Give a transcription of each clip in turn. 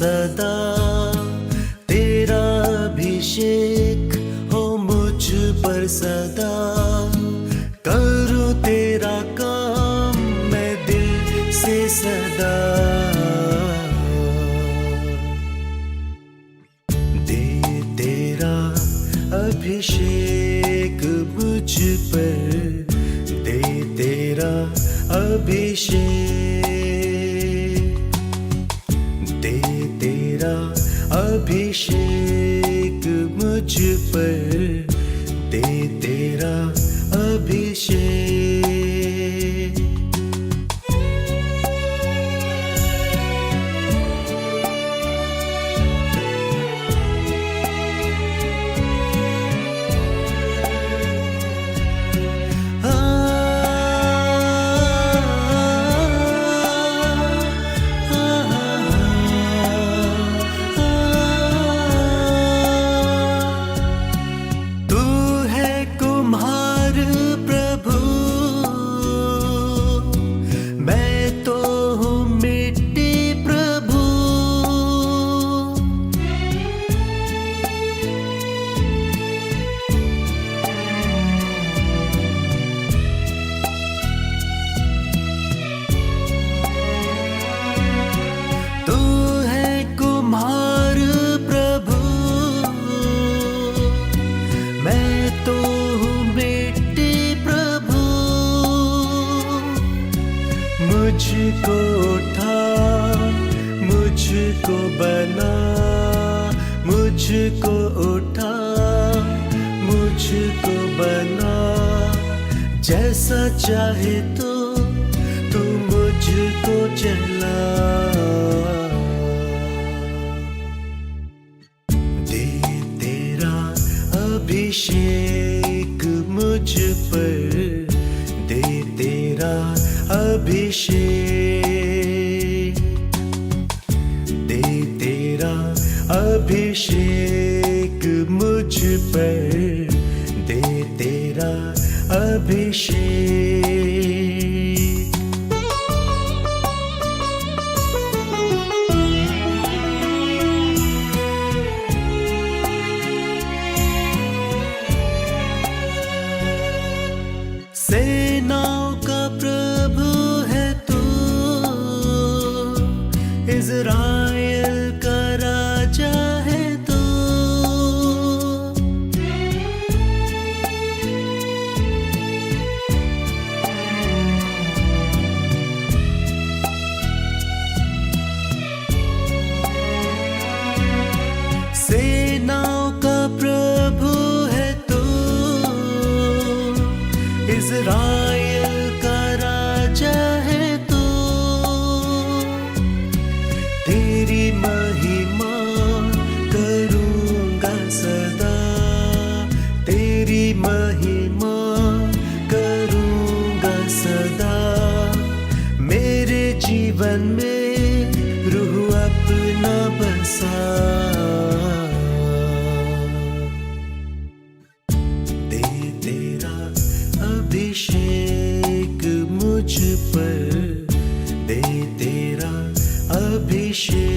सदा, तेरा अभिषेक हो मुझ पर सदा। करूं तेरा काम मैं दिल से सदा, दे तेरा अभिषेक मुझ पर, दे तेरा अभिषेक, दे तेरा अभिषेक मुझ पर, दे तेरा अभिषेक। मुझको उठा, मुझको बना, मुझको उठा, मुझको बना, जैसा चाहे तो तू मुझको चला। दे तेरा अभिषेक मुझ पर, दे तेरा अभिषेक, दे तेरा अभिषेक मुझ पर, दे तेरा अभिषेक। सेनाओं का प्रभु है तू, इज़राइल का राजा है तू। सेनाओं का प्रभु है तू, इज़राइल का राजा है तू। तेरी महिमा करूँगा सदा, तेरी महिमा करूँगा सदा। मेरे जीवन में रूह अपना बसा, दे तेरा अभिषेक मुझ पर, दे तेरा अभिषेक,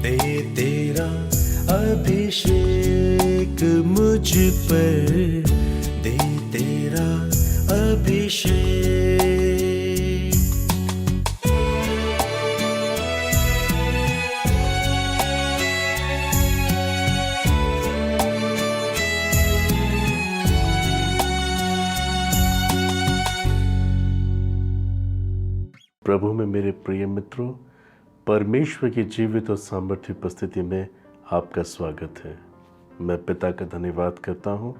दे तेरा अभिषेक मुझ पर, दे तेरा अभिषेक। प्रभु में मेरे प्रिय मित्रों, परमेश्वर की जीवित और सामर्थ्य उपस्थिति में आपका स्वागत है। मैं पिता का धन्यवाद करता हूँ,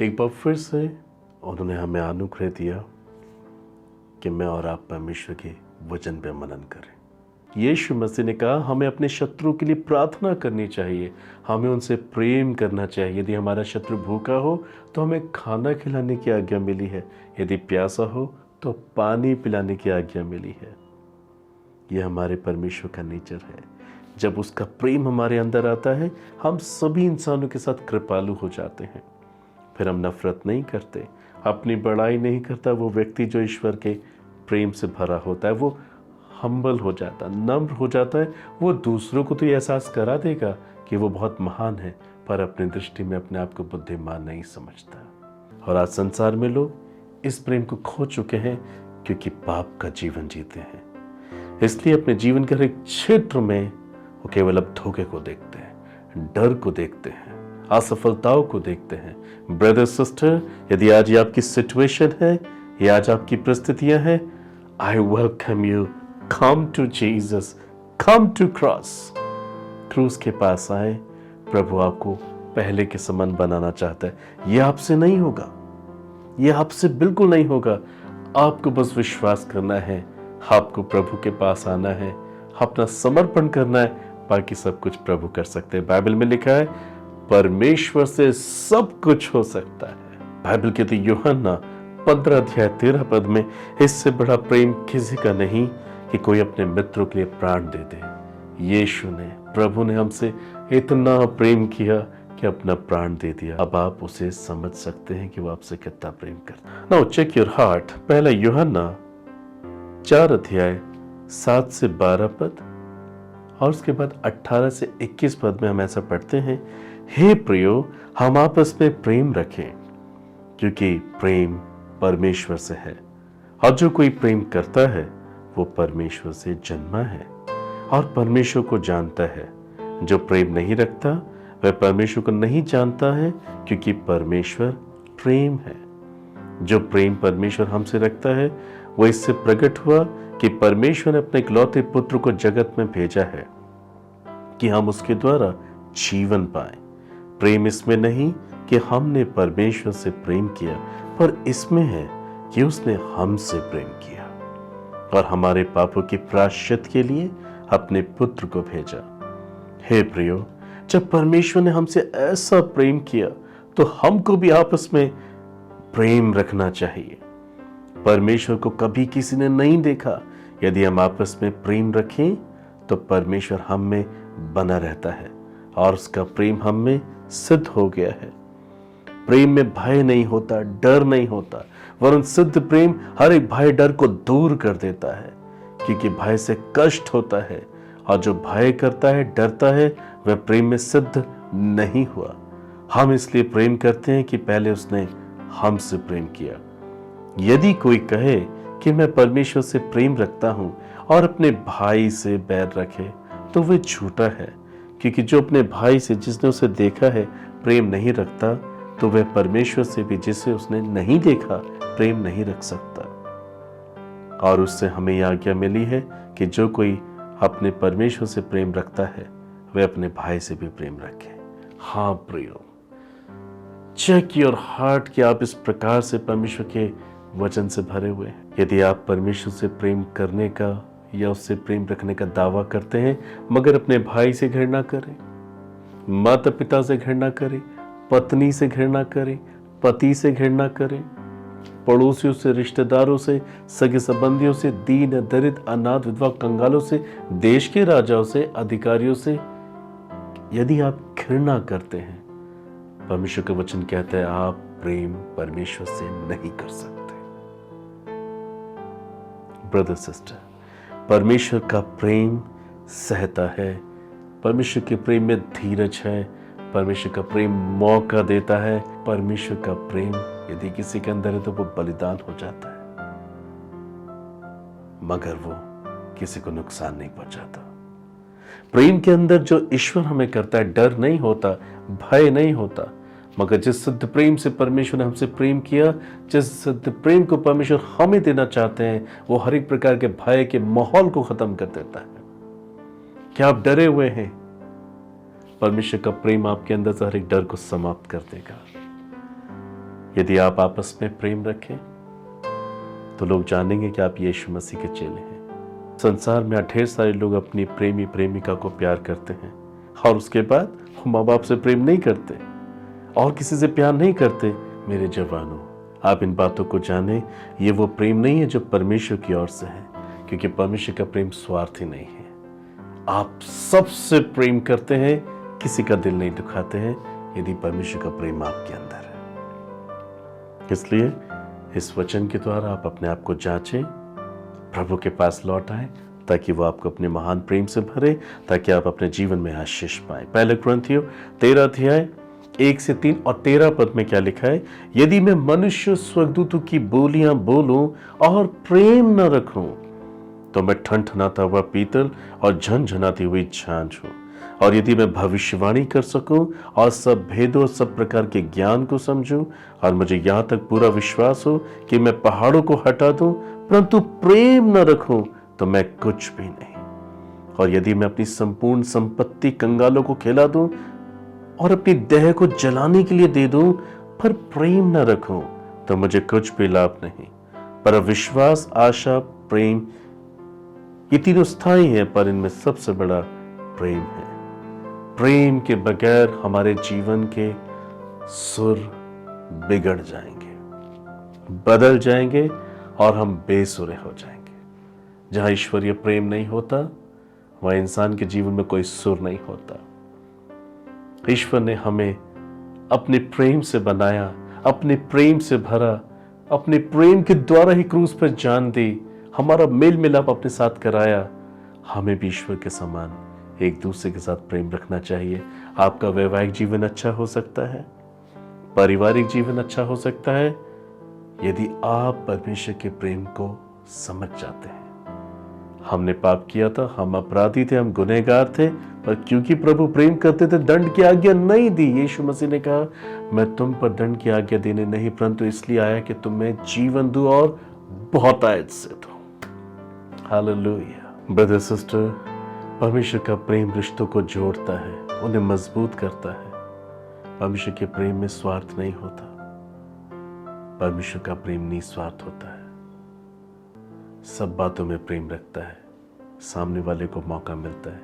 एक बार फिर से उन्होंने हमें अनुग्रह दिया कि मैं और आप परमेश्वर के वचन पे मनन करें। यीशु मसीह ने कहा हमें अपने शत्रु के लिए प्रार्थना करनी चाहिए, हमें उनसे प्रेम करना चाहिए। यदि हमारा शत्रु भूखा हो तो हमें खाना खिलाने की आज्ञा मिली है, यदि प्यासा हो तो पानी पिलाने की आज्ञा मिली है। यह हमारे परमेश्वर का नेचर है। जब उसका प्रेम हमारे अंदर आता है, हम सभी इंसानों के साथ कृपालु हो जाते हैं। फिर हम नफरत नहीं करते, अपनी बड़ाई नहीं करता। वो व्यक्ति जो ईश्वर के प्रेम से भरा होता है, वो हम्बल हो जाता, नम्र हो जाता है, वो दूसरों को तो ये एहसास करा देगा कि वो बहुत महान है, पर अपनी दृष्टि में अपने आप को बुद्धिमान नहीं समझता। और आज संसार में लोग इस प्रेम को खो चुके हैं क्योंकि पाप का जीवन जीते हैं। इसलिए अपने जीवन के हर एक क्षेत्र में वो केवल अब धोखे को देखते हैं, डर को देखते हैं, असफलताओं को देखते हैं। ब्रदर सिस्टर, यदि आज ये आपकी सिचुएशन है, ये आज आपकी परिस्थितियां हैं, I welcome you, come to Jesus, come to cross. क्रूस के पास आए, प्रभु आपको पहले के समान बनाना चाहता है। ये आपसे नहीं होगा, ये आपसे बिल्कुल नहीं होगा। आपको बस विश्वास करना है, आपको प्रभु के पास आना है, अपना समर्पण करना है, बाकी सब कुछ प्रभु कर सकते हैं। बाइबल में लिखा है परमेश्वर से सब कुछ हो सकता है। बाइबल कहती यूहन्ना 15 अध्याय 13 पद में, इससे बड़ा प्रेम किसी का नहीं कि कोई अपने मित्रों के लिए प्राण दे दे। यीशु ने, प्रभु ने हमसे इतना प्रेम किया कि अपना प्राण दे दिया। अब आप उसे समझ सकते हैं कि वो आपसे कितना प्रेम करता है। Now check your heart. पहला यूहन्ना 4 अध्याय 7 से 12 पद और उसके बाद 18 से 21 पद में हम ऐसा पढ़ते हैं, हे प्रियो, हम आपस में प्रेम रखें क्योंकि प्रेम परमेश्वर से है, और जो कोई प्रेम करता है वो परमेश्वर से जन्मा है और परमेश्वर को जानता है। जो प्रेम नहीं रखता वह परमेश्वर को नहीं जानता है, क्योंकि परमेश्वर प्रेम है। जो प्रेम परमेश्वर हमसे रखता है वो इससे प्रकट हुआ कि परमेश्वर ने अपने इकलौते पुत्र को जगत में भेजा है कि हम उसके द्वारा जीवन पाएं। प्रेम इसमें नहीं कि हमने परमेश्वर से प्रेम किया, पर इसमें है कि उसने हमसे प्रेम किया और हमारे पापों के प्रायश्चित के लिए अपने पुत्र को भेजा। हे प्रियो, जब परमेश्वर ने हमसे ऐसा प्रेम किया तो हमको भी आपस में प्रेम रखना चाहिए। परमेश्वर को कभी किसी ने नहीं देखा। यदि हम आपस में प्रेम रखें तो परमेश्वर हम में बना रहता है और उसका प्रेम हम में सिद्ध हो गया है। प्रेम में भय नहीं होता, डर नहीं होता, वरन सिद्ध प्रेम हर एक भय डर को दूर कर देता है, क्योंकि भय से कष्ट होता है और जो भय करता है, डरता है, वह प्रेम में सिद्ध नहीं हुआ। हम इसलिए प्रेम करते हैं कि पहले उसने हमसे प्रेम किया। यदि कोई कहे कि मैं परमेश्वर से प्रेम रखता हूं और अपने भाई से बैर रखे तो वह झूठा है, क्योंकि जो अपने भाई से, जिसने उसे देखा है, प्रेम नहीं रखता तो वह परमेश्वर से भी, जिसे उसने नहीं देखा, प्रेम नहीं रख सकता। और उससे हमें यह आज्ञा मिली है कि जो कोई अपने परमेश्वर से प्रेम रखता है वह अपने भाई से भी प्रेम रखे। हाँ प्रियो, चेक योर हार्ट कि आप इस प्रकार से परमेश्वर के वचन से भरे हुए हैं। यदि आप परमेश्वर से प्रेम करने का या उससे प्रेम रखने का दावा करते हैं, मगर अपने भाई से घृणा करें, माता पिता से घृणा करें, पत्नी से घृणा करें, पति से घृणा करें, पड़ोसियों से, रिश्तेदारों से, सगे संबंधियों से, दीन दरिद्र, अनाथ, विधवा, कंगालों से, देश के राजाओं से, अधिकारियों से, यदि आप घृणा करते हैं, परमेश्वर का वचन कहता है आप प्रेम परमेश्वर से नहीं कर सकते। ब्रदर सिस्टर, परमेश्वर का प्रेम सहता है, परमेश्वर के प्रेम में धीरज है, परमेश्वर का प्रेम मौका देता है। परमेश्वर का प्रेम यदि किसी के अंदर है तो वो बलिदान हो जाता है, मगर वो किसी को नुकसान नहीं पहुंचाता। प्रेम के अंदर जो ईश्वर हमें करता है, डर नहीं होता, भय नहीं होता, मगर जिस सिद्ध प्रेम से परमेश्वर ने हमसे प्रेम किया, जिस सिद्ध प्रेम को परमेश्वर हमें देना चाहते हैं, वो हर एक प्रकार के भय के माहौल को खत्म कर देता है। क्या आप डरे हुए हैं? परमेश्वर का प्रेम आपके अंदर से हर एक डर को समाप्त कर देगा। यदि आप आपस में प्रेम रखें तो लोग जानेंगे कि आप यीशु मसीह के चेले हैं। संसार में ढेर सारे लोग अपनी प्रेमी प्रेमिका को प्यार करते हैं और उसके बाद वो माँ बाप से प्रेम नहीं करते और किसी से प्यार नहीं करते। मेरे जवानों, आप इन बातों को जाने, ये वो प्रेम नहीं है जो परमेश्वर की ओर से है, क्योंकि परमेश्वर का प्रेम स्वार्थी नहीं है। आप सबसे प्रेम करते हैं, किसी का दिल नहीं दुखाते हैं, यदि परमेश्वर का प्रेम आपके अंदर है। इसलिए इस वचन के द्वारा आप अपने आप को जांचें, प्रभु के पास लौट आए, ताकि वो आपको अपने महान प्रेम से भरे, ताकि आप अपने जीवन में आशीष पाएं। पहले कुरिन्थियों 13 अध्याय 1 से 3 और 13 पद में क्या लिखा है? यदि मैं मनुष्य स्वर्गदूतों की बोलियां बोलूं और प्रेम न रखूं, तो मैं ठनठनाता हुआ पीतल और झनझनाती हुई झांझ हूं। और यदि मैं भविष्यवाणी कर सकूं और सब भेदों, सब प्रकार के ज्ञान को समझूं, और मुझे यहां तक पूरा विश्वास हो कि मैं पहाड़ों को हटा दूं, परंतु प्रेम न रखूं, तो मैं कुछ भी नहीं। और यदि मैं अपनी संपूर्ण संपत्ति कंगालों को खिला दूं और अपनी देह को जलाने के लिए दे दूं, पर प्रेम न रखूं, तो मुझे कुछ भी लाभ नहीं। पर विश्वास, आशा, प्रेम, ये तीनों स्थायी हैं, पर इनमें सबसे बड़ा प्रेम है। प्रेम के बगैर हमारे जीवन के सुर बिगड़ जाएंगे, बदल जाएंगे और हम बेसुरे हो जाएंगे। जहां ईश्वरीय प्रेम नहीं होता, वहां इंसान के जीवन में कोई सुर नहीं होता। ईश्वर ने हमें अपने प्रेम से बनाया, अपने प्रेम से भरा, अपने प्रेम के द्वारा ही क्रूस पर जान दी, हमारा मेल मिलाप अपने साथ कराया। हमें भी ईश्वर के समान एक दूसरे के साथ प्रेम रखना चाहिए। आपका वैवाहिक जीवन अच्छा हो सकता है, पारिवारिक जीवन अच्छा हो सकता है, यदि आप परमेश्वर के प्रेम को समझ जाते हैं। हमने पाप किया था, हम अपराधी थे, हम गुनहगार थे, पर क्योंकि प्रभु प्रेम करते थे, दंड की आज्ञा नहीं दी। यीशु मसीह ने कहा, मैं तुम पर दंड की आज्ञा देने नहीं, परंतु इसलिए आया कि तुम्हें जीवन दूं और बहुतायत से दूं। हालेलुया। ब्रदर सिस्टर, परमेश्वर का प्रेम रिश्तों को जोड़ता है, उन्हें मजबूत करता है। परमेश्वर के प्रेम में स्वार्थ नहीं होता, परमेश्वर का प्रेम निस्वार्थ होता है, सब बातों में प्रेम रखता है, सामने वाले को मौका मिलता है।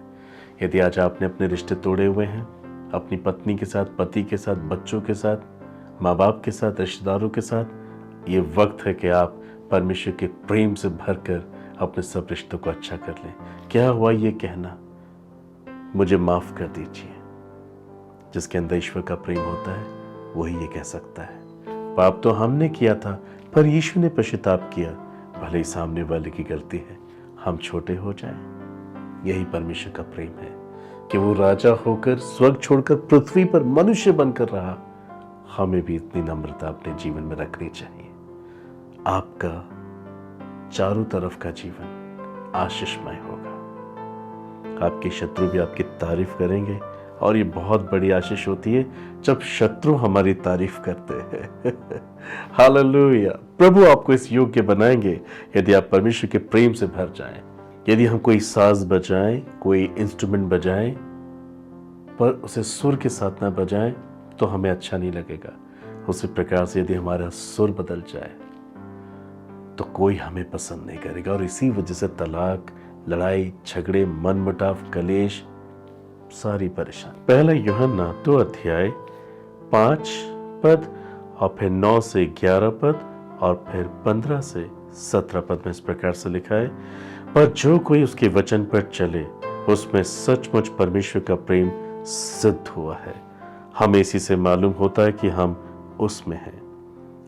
यदि आज आपने अपने रिश्ते तोड़े हुए हैं, अपनी पत्नी के साथ, पति के साथ, बच्चों के साथ, माँ बाप के साथ, रिश्तेदारों के साथ, ये वक्त है कि आप परमेश्वर के प्रेम से भरकर अपने सब रिश्तों को अच्छा कर लें। क्या हुआ ये कहना, मुझे माफ कर दीजिए। जिसके अंदर ईश्वर का प्रेम होता है वही ये कह सकता है। पाप तो हमने किया था, पर यीशु ने पश्चाताप किया, भले ही सामने वाले की गलती है, हम छोटे हो जाएं। यही परमेश्वर का प्रेम है कि वो राजा होकर, स्वर्ग छोड़कर पृथ्वी पर मनुष्य बनकर रहा। हमें भी इतनी नम्रता अपने जीवन में रखनी चाहिए। आपका चारों तरफ का जीवन आशीषमय होगा। आपके शत्रु भी आपकी तारीफ करेंगे, और ये बहुत बड़ी आशीष होती है जब शत्रु हमारी तारीफ करते हैं। हालेलुया। प्रभु आपको इस योग्य बनाएंगे यदि आप परमेश्वर के प्रेम से भर जाएं। यदि हम कोई साज बजाएं, कोई इंस्ट्रूमेंट बजाएं, पर उसे सुर के साथ ना बजाएं, तो हमें अच्छा नहीं लगेगा। उसी प्रकार से यदि हमारा सुर बदल जाए तो कोई हमें पसंद नहीं करेगा, और इसी वजह से तलाक, लड़ाई झगड़े, मनमुटाव, कलेश, सारी परेशानी। पहला यूहन्ना 2 अध्याय 5 पद और फिर 9 से 11 पद और फिर 15 से 17 पद में इस प्रकार से लिखा है, पर जो कोई उसके वचन पर चले, उसमें सचमुच परमेश्वर का प्रेम सिद्ध हुआ है। हमें इसी से मालूम होता है कि हम उसमें हैं।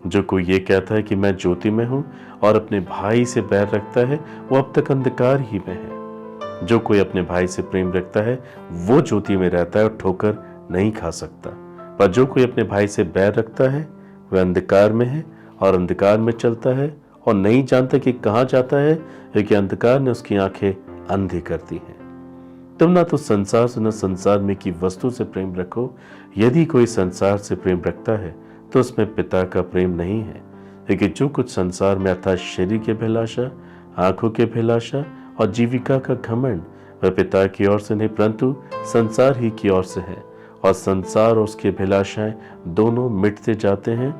जो कोई ये कहता है कि मैं ज्योति में हूं और अपने भाई से बैर रखता है, वो अब तक अंधकार ही में है। जो कोई अपने भाई से प्रेम रखता है, वो ज्योति में रहता है और ठोकर नहीं खा सकता। पर जो कोई अपने भाई से बैर रखता है, वह अंधकार में है और अंधकार में चलता है और नहीं जानता कि कहाँ जाता है, क्योंकि अंधकार ने उसकी आंखें अंधी कर दी हैं। तुम ना तो संसार से, न संसार में की वस्तु से प्रेम रखो। यदि कोई संसार से प्रेम रखता है, तो उसमें पिता का प्रेम नहीं है। क्योंकि जो कुछ संसार में अर्थात शरीर की अभिलाषा, आंखों की अभिलाषा और जीविका का घमंड, वह पिता की ओर से नहीं, परंतु संसार ही की ओर से है। और संसार और उसकी अभिलाषाएं दोनों मिटते जाते हैं,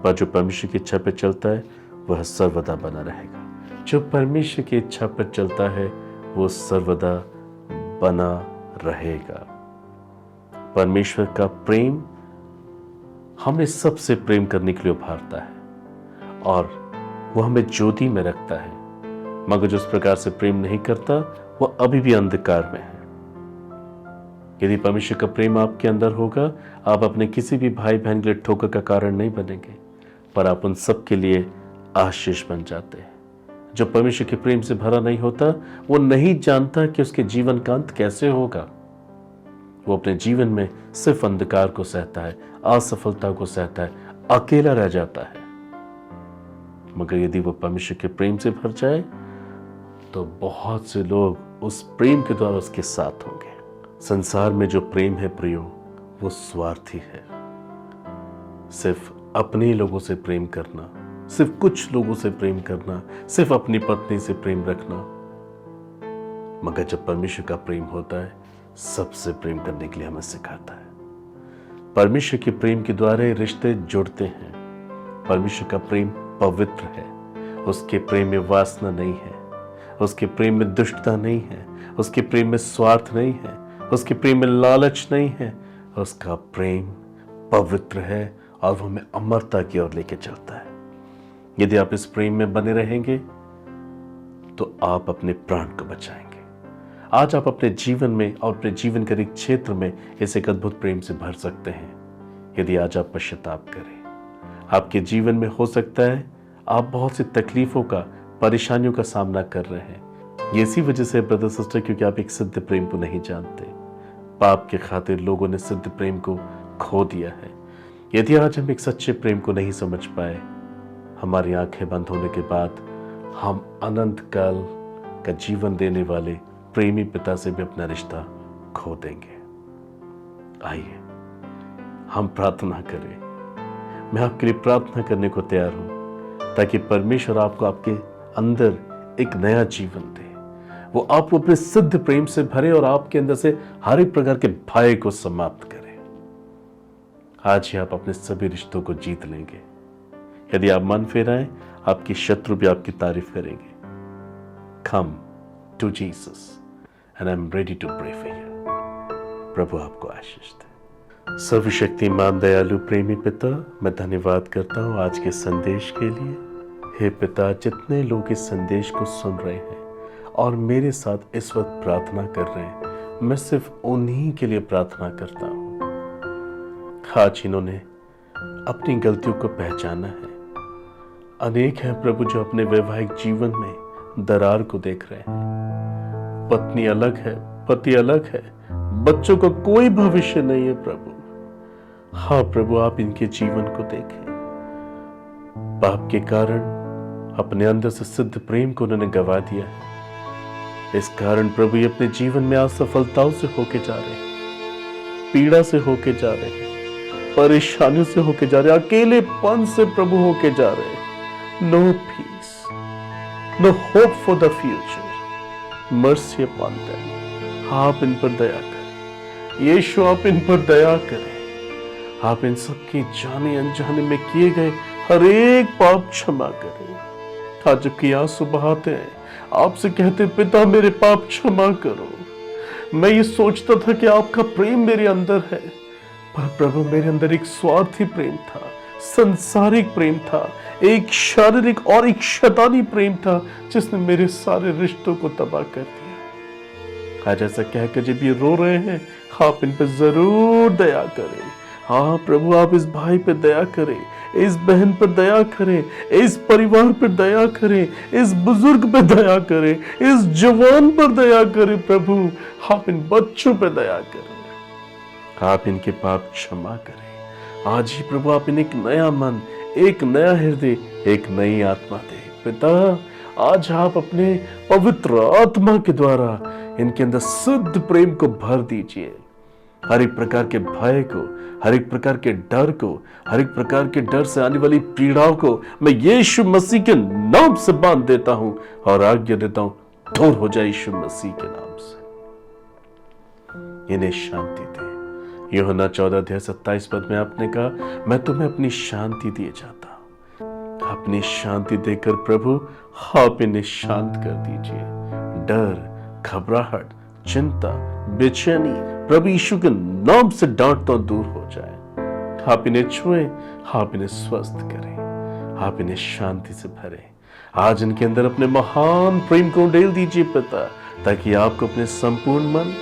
पर जो परमेश्वर की इच्छा पर चलता है वह सर्वदा बना रहेगा। जो परमेश्वर की इच्छा पर चलता है वो सर्वदा बना रहेगा। परमेश्वर का प्रेम हमें सबसे प्रेम करने के लिए उभारता है और वो हमें ज्योति में रखता है, मगर जो उस प्रकार से प्रेम नहीं करता वो अभी भी अंधकार में है। यदि परमेश्वर का प्रेम आपके अंदर होगा, आप अपने किसी भी भाई बहन के लिए ठोकर का कारण नहीं बनेंगे, पर आप उन सब के लिए आशीष बन जाते हैं। जो परमेश्वर के प्रेम से भरा नहीं होता, वो नहीं जानता कि उसके जीवन का अंत कैसे होगा। वो अपने जीवन में सिर्फ अंधकार को सहता है, असफलता को सहता है, अकेला रह जाता है। मगर यदि वो परमेश्वर के प्रेम से भर जाए तो बहुत से लोग उस प्रेम के द्वारा उसके साथ होंगे। संसार में जो प्रेम है प्रियो, वो स्वार्थी है। सिर्फ अपने लोगों से प्रेम करना, सिर्फ कुछ लोगों से प्रेम करना, सिर्फ अपनी पत्नी से प्रेम रखना। मगर जब परमेश्वर का प्रेम होता है, सबसे प्रेम करने के लिए हमें सिखाता है। परमेश्वर के प्रेम के द्वारा रिश्ते जुड़ते हैं। परमेश्वर का प्रेम पवित्र है। उसके प्रेम में वासना नहीं है, उसके प्रेम में दुष्टता नहीं है, उसके प्रेम में स्वार्थ नहीं है, उसके प्रेम में लालच नहीं है। उसका प्रेम पवित्र है और वो हमें अमरता की ओर लेके चलता है। यदि आप इस प्रेम में बने रहेंगे तो आप अपने प्राण को बचाएंगे। आज आप अपने जीवन में और अपने जीवन के एक क्षेत्र में इस एक अद्भुत प्रेम से भर सकते हैं यदि आज आप पश्चाताप करें। आपके जीवन में हो सकता है आप बहुत सी तकलीफों का, परेशानियों का सामना कर रहे हैं। ये इसी वजह से ब्रदर सिस्टर, क्योंकि आप एक सिद्ध प्रेम को नहीं जानते। पाप के खातिर लोगों ने सिद्ध प्रेम को खो दिया है। यदि आज हम एक सच्चे प्रेम को नहीं समझ पाए, हमारी आंखें बंद होने के बाद हम अनंत काल का जीवन देने वाले प्रेमी पिता से भी अपना रिश्ता खो देंगे। आइए हम प्रार्थना करें। मैं आपके लिए प्रार्थना करने को तैयार हूं ताकि परमेश्वर आपको आपके अंदर एक नया जीवन दे। वो आपको अपने सिद्ध प्रेम से भरे और आपके अंदर से हर एक प्रकार के भय को समाप्त करे। आज ही आप अपने सभी रिश्तों को जीत लेंगे। यदि आप मन फेराएं, आपके शत्रु भी आपकी तारीफ करेंगे। Come to Jesus and I am ready to pray for you. प्रभु आपको आशीष दे। सर्वशक्तिमान दयालु प्रेमी पिता, मैं धन्यवाद करता हूँ आज के संदेश के लिए। हे पिता, जितने लोग इस संदेश को सुन रहे हैं और मेरे साथ इस वक्त प्रार्थना कर रहे हैं, मैं सिर्फ उन्हीं के लिए प्रार्थना करता हूँ। आज इन्होंने अपनी गलतियों को पहचाना है। अनेक हैं प्रभु जो अपने वैवाहिक जीवन में दरार को देख रहे हैं। पत्नी अलग है, पति अलग है, बच्चों का कोई भविष्य नहीं है प्रभु। हाँ प्रभु, आप इनके जीवन को देखें। पाप के कारण अपने अंदर से सिद्ध प्रेम को उन्होंने गवा दिया है। इस कारण प्रभु ये अपने जीवन में असफलताओं से होके जा रहे हैं, पीड़ा से होके जा रहे हैं, परेशानियों से होके जा रहे हैं, अकेलेपन से प्रभु होके जा रहे हैं। No peace, no hope for the future. Mercy upon them. आप इन पर दया करें यीशु, आप इन पर दया करें। आप इन सबके जाने अनजाने में किए गए हर एक पाप क्षमा करें। आज जबकि आंसू बहाते हैं, आपसे कहते पिता मेरे पाप क्षमा करो। मैं ये सोचता था कि आपका प्रेम मेरे अंदर है, पर प्रभु मेरे अंदर एक स्वार्थी प्रेम था, संसारिक प्रेम था, एक शारीरिक और एक शैतानी प्रेम था जिसने मेरे सारे रिश्तों को तबाह कर दिया। आज ऐसा कहकर जब ये रो रहे हैं, आप इन पर जरूर दया करें। हाँ प्रभु, आप इस भाई पे दया करें, इस बहन पर दया करें, इस परिवार पर दया करें, इस बुजुर्ग पर दया करें, इस जवान पर दया करें। प्रभु आप इन बच्चों पर दया करें, आप इनके पाप क्षमा करें। आज ही प्रभु आप इन्हें एक नया मन, एक नया हृदय, एक नई आत्मा दे। पिता आज आप अपने पवित्र आत्मा के द्वारा इनके अंदर शुद्ध प्रेम को भर दीजिए। हर एक प्रकार के भय को, हर एक प्रकार के डर को, हर एक प्रकार के डर से आने वाली पीड़ाओं को मैं यीशु मसीह के नाम से बांध देता हूं और आज्ञा देता हूं, दूर हो जाए यीशु मसीह के नाम से। इन्हें शांति दे। यूहन्ना 14:27 में आपने कहा, मैं तुम्हें अपनी शांति दिए जाता हूं। अपनी शांति देकर प्रभु आप इन्हें शांत कर दीजिए। डर, घबराहट, चिंता, बेचैनी प्रभु यीशु के नाम से डांटता दूर हो जाए। आप इन्हें छुए, आप इन्हें स्वस्थ करें, आप इन्हें शांति से भरें। आज इनके अंदर अपने महान प्रेम को उंडेल दीजिए पिता, ताकि आपको अपने संपूर्ण मन,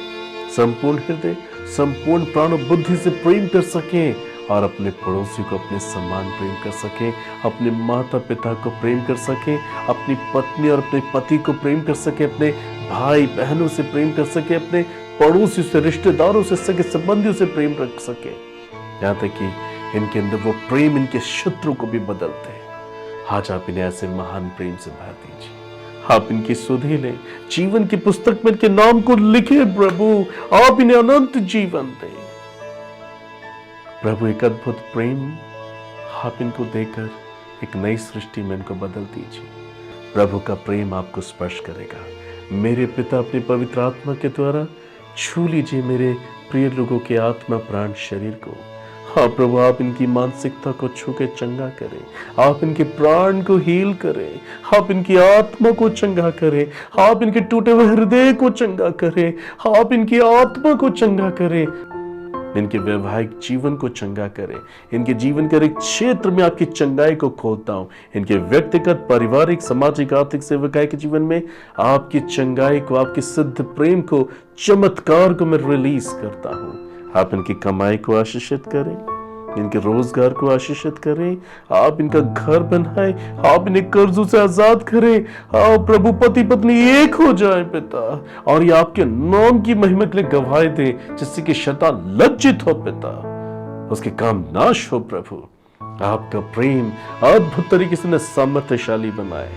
संपूर्ण हृदय, संपूर्ण प्राण और बुद्धि से प्रेम कर सकें और अपने पड़ोसी को अपने समान प्रेम कर सकें, अपने माता पिता को प्रेम कर सकें, अपनी पत्नी और अपने पति को प्रेम कर सकें, अपने भाई बहनों से प्रेम कर सकें, अपने पड़ोसियों से, रिश्तेदारों से, सगे संबंधियों से प्रेम रख सकें, यहाँ तक कि इनके अंदर वो प्रेम इनके शत्रु को भी बदलते हैं। आज आप इन्हें ऐसे महान प्रेम से भर दीजिए। आप इनकी सुधि लें, जीवन की पुस्तक में इनके नाम को लिखे प्रभु, आप इन्हें अनंत जीवन दें। प्रभु एक अद्भुत प्रेम आप इनको देकर एक नई सृष्टि में इनको बदल दीजिए। प्रभु का प्रेम आपको स्पर्श करेगा। मेरे पिता अपने पवित्र आत्मा के द्वारा छू लीजिए मेरे प्रिय लोगों के आत्मा प्राण शरीर को। हाँ प्रभु, आप इनकी मानसिकता को छू के चंगा करें, आप इनके प्राण को हील करें, आप इनकी आत्मा को चंगा करें, आप इनके टूटे हुए हृदय को चंगा करें, आप इनकी आत्मा को चंगा करें, इनके वैवाहिक जीवन को चंगा करें, इनके जीवन के एक क्षेत्र में आपकी चंगाई को खोलता हूं। इनके व्यक्तिगत, पारिवारिक, सामाजिक, आर्थिक, सेवकाई के जीवन में आपकी चंगाई को, आपके सिद्ध प्रेम को, चमत्कार को मैं रिलीज करता हूं। आप इनकी कमाई को आशीषित करें, इनके रोजगार को आशीषित करें, आप इनका घर बनाएं, आप इन्हें कर्जों से आजाद करें। आप प्रभु पति पत्नी एक हो जाए पिता, और ये आपके नाम की महिमा के लिए गवाही दें, जिससे कि शैतान लज्जित हो पिता, उसके काम नाश हो। प्रभु आपका प्रेम अद्भुत तरीके से सामर्थ्यशाली बनाए,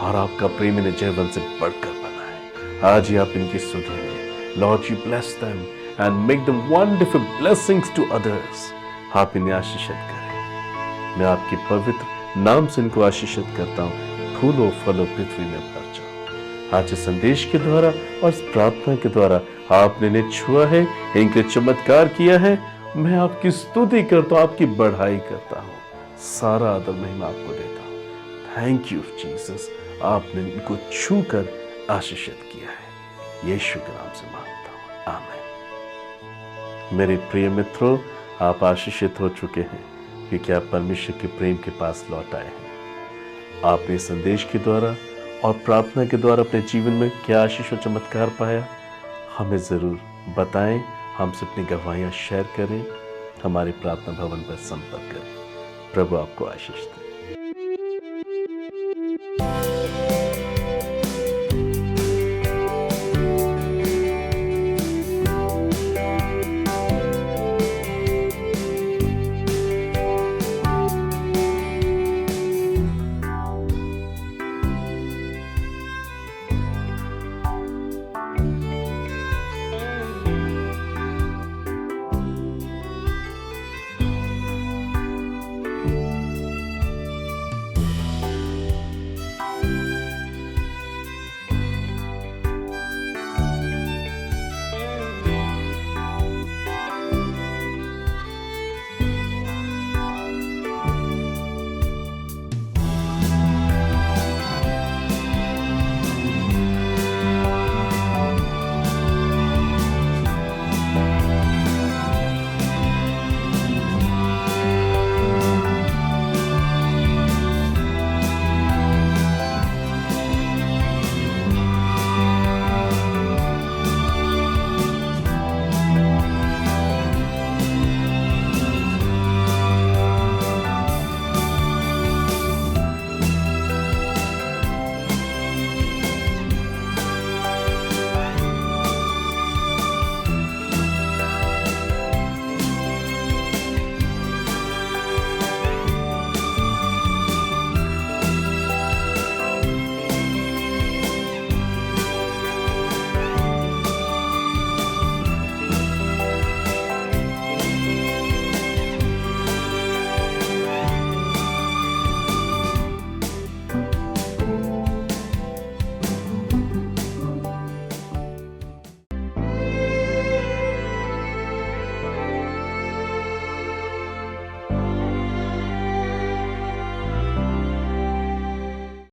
और आपका प्रेम इन्हें जीवन से बढ़कर बनाए। आज ही आप इनकी सुधि लें। Lord you bless them and make them wonderful blessings to others। आप इन्हें आशीषित करें। मैं आपके पवित्र नाम से इनको आशीषित करता हूँ। फूलो फलो पृथ्वी में भर जाओ। आज इस संदेश के द्वारा और इस प्रार्थना के द्वारा आपने इन्हें छुआ है, इनके चमत्कार किया है। मैं आपकी स्तुति करता हूँ, आपकी बढ़ाई करता हूँ, सारा आदर महिमा आपको देता हूँ। थैंक यू जीसस, आपने इनको छू कर आशीषित किया है। यीशु के नाम से मांगता हूँ, आमीन। मेरे प्रिय मित्रों, आप आशीषित हो चुके हैं क्योंकि आप परमेश्वर के प्रेम के पास लौट आए हैं। आपने संदेश के द्वारा और प्रार्थना के द्वारा अपने जीवन में क्या आशीष और चमत्कार पाया, हमें ज़रूर बताएं। हमसे अपनी गवाहियाँ शेयर करें, हमारे प्रार्थना भवन पर संपर्क करें। प्रभु आपको आशीष दे।